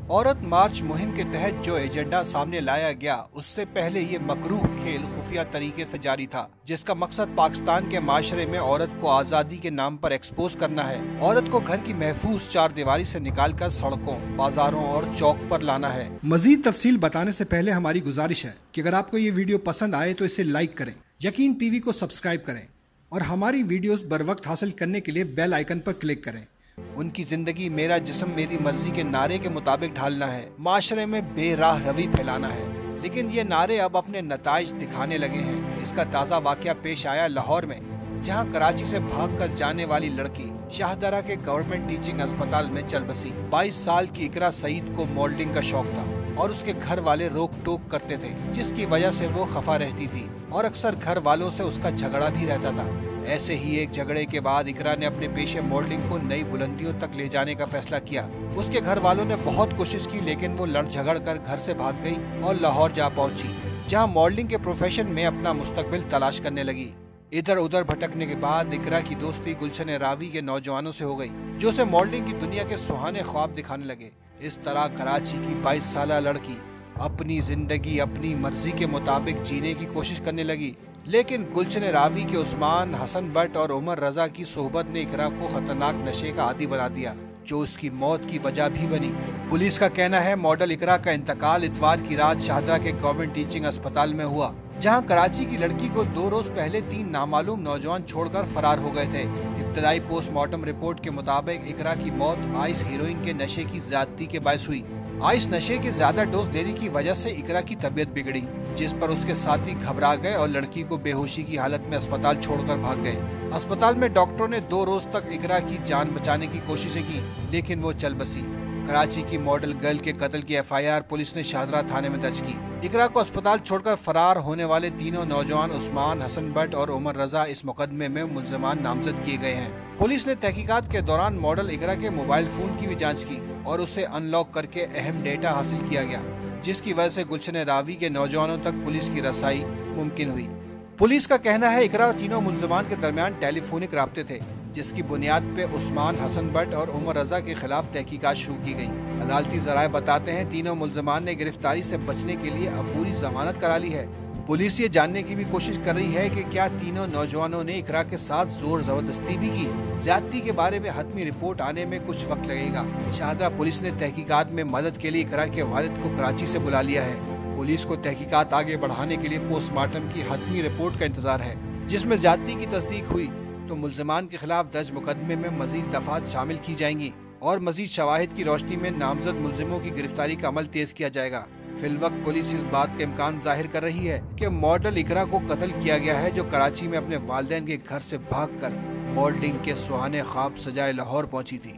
औरत मार्च मुहिम के तहत जो एजेंडा सामने लाया गया, उससे पहले ये मकरूह खेल खुफिया तरीके से जारी था, जिसका मकसद पाकिस्तान के माशरे में औरत को आज़ादी के नाम पर एक्सपोज करना है। औरत को घर की महफूज चार दीवारी से निकालकर सड़कों, बाजारों और चौक पर लाना है। मजीद तफसील बताने से पहले हमारी गुजारिश है कि अगर आपको ये वीडियो पसंद आए तो इसे लाइक करें, यकीन टीवी को सब्सक्राइब करें और हमारी वीडियोस बर वक्त हासिल करने के लिए बेल आइकन पर क्लिक करें। उनकी जिंदगी मेरा जिस्म मेरी मर्जी के नारे के मुताबिक ढालना है, माशरे में बेराह रवि फैलाना है। लेकिन ये नारे अब अपने नताइज दिखाने लगे हैं। इसका ताज़ा वाकया पेश आया लाहौर में, जहां कराची से भागकर जाने वाली लड़की शाहदरा के गवर्नमेंट टीचिंग अस्पताल में चल बसी। 22 साल की इकरा सईद को मॉडलिंग का शौक था और उसके घर वाले रोक टोक करते थे, जिसकी वजह से वो खफा रहती थी और अक्सर घर वालों से उसका झगड़ा भी रहता था। ऐसे ही एक झगड़े के बाद इकरा ने अपने पेशे मॉडलिंग को नई बुलंदियों तक ले जाने का फैसला किया। उसके घर वालों ने बहुत कोशिश की, लेकिन वो लड़ झगड़ कर घर से भाग गई और लाहौर जा पहुंची, जहां मॉडलिंग के प्रोफेशन में अपना मुस्तकबिल तलाश करने लगी। इधर उधर भटकने के बाद इकरा की दोस्ती गुलशन रावी के नौजवानों से हो गई, जो उसे मॉडलिंग की दुनिया के सुहाने ख्वाब दिखाने लगे। इस तरह कराची की 22 साल लड़की अपनी जिंदगी अपनी मर्जी के मुताबिक जीने की कोशिश करने लगी। लेकिन गुलशन रावी के उस्मान, हसन भट्ट और उमर रजा की सोहबत ने इकरा को खतरनाक नशे का आदी बना दिया, जो उसकी मौत की वजह भी बनी। पुलिस का कहना है मॉडल इकरा का इंतकाल इतवार की रात शाहदरा के गवर्नमेंट टीचिंग अस्पताल में हुआ, जहां कराची की लड़की को 2 रोज पहले 3 नामालूम नौजवान छोड़कर फरार हो गए थे। इब्तदाई पोस्टमार्टम रिपोर्ट के मुताबिक इकरा की मौत आइस हीरोइन के नशे की ज्यादती के बायस हुई। आइस नशे के ज्यादा डोज देने की वजह से इकरा की तबीयत बिगड़ी, जिस पर उसके साथी घबरा गए और लड़की को बेहोशी की हालत में अस्पताल छोड़कर भाग गए। अस्पताल में डॉक्टरों ने 2 रोज तक इकरा की जान बचाने की कोशिशें की, लेकिन वो चल बसी। कराची की मॉडल गर्ल के कत्ल की FIR पुलिस ने शाहदरा थाने में दर्ज की। इकरा को अस्पताल छोड़कर फरार होने वाले तीनों नौजवान उस्मान, हसन भट्ट और उमर रजा इस मुकदमे में मुल्ज़मान नामजद किए गए हैं। पुलिस ने तहकीकात के दौरान मॉडल इकरा के मोबाइल फोन की भी जांच की और उसे अनलॉक करके अहम डेटा हासिल किया गया, जिसकी वजह से गुलशन रावी के नौजवानों तक पुलिस की रसाई मुमकिन हुई। पुलिस का कहना है इकरा और तीनों मुल्ज़मान के दरमियान टेलीफोनिक राब्ते थे, जिसकी बुनियाद पे उस्मान, हसन भट्ट और उमर रजा के खिलाफ तहकीकात शुरू की गई। अदालती ज़राए बताते हैं तीनों मुल्ज़मान ने गिरफ्तारी से बचने के लिए अब पूरी जमानत करा ली है। पुलिस ये जानने की भी कोशिश कर रही है कि क्या तीनों नौजवानों ने इकरा के साथ जोर जबरदस्ती भी की। ज्यादती के बारे में हतमी रिपोर्ट आने में कुछ वक्त लगेगा। शाहदरा पुलिस ने तहकीकात में मदद के लिए इकरा के वालिद को कराची से बुला लिया है। पुलिस को तहकीकात आगे बढ़ाने के लिए पोस्टमार्टम की हतमी रिपोर्ट का इंतजार है, जिसमें ज्यादती की तस्दीक हुई तो मुल्ज़मान के खिलाफ दर्ज मुकदमे में मजीद दफात शामिल की जाएंगी और मजीद शवाहिद की रोशनी में नामजद मुल्ज़िमों की गिरफ्तारी का अमल तेज किया जाएगा। फिलवक्त पुलिस इस बात का इम्कान जाहिर कर रही है कि मॉडल इकरा को कत्ल किया गया है, जो कराची में अपने वालिदैन के घर से भागकर मॉडलिंग के सुहाने ख्वाब सजाए लाहौर पहुंची थी।